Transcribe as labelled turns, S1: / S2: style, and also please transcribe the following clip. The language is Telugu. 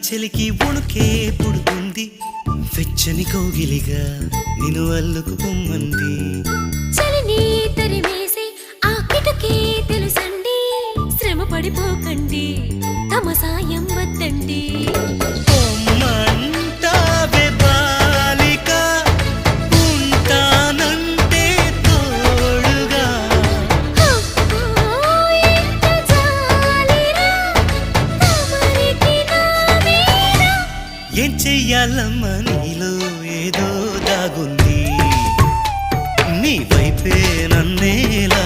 S1: చెలికి వణుకే పుడుతుంది వెచ్చని కౌగిలిగా నిన్ను అల్లుకు పొమ్మంది
S2: చలిని తరిమేసి ఆ కిటకే తెలుసండి శ్రమ పడిపోకండి తమ సాయం వద్దండి
S1: పొమ్మంటావే బాలిక ఉంటానంటే తోడుగా
S2: ఎంత జాలిరా తమరికి నా మీద
S1: ఏం చెయ్యాలమ్మా నీలో ఏదో దాగుంది నీ వైపే నన్నేలా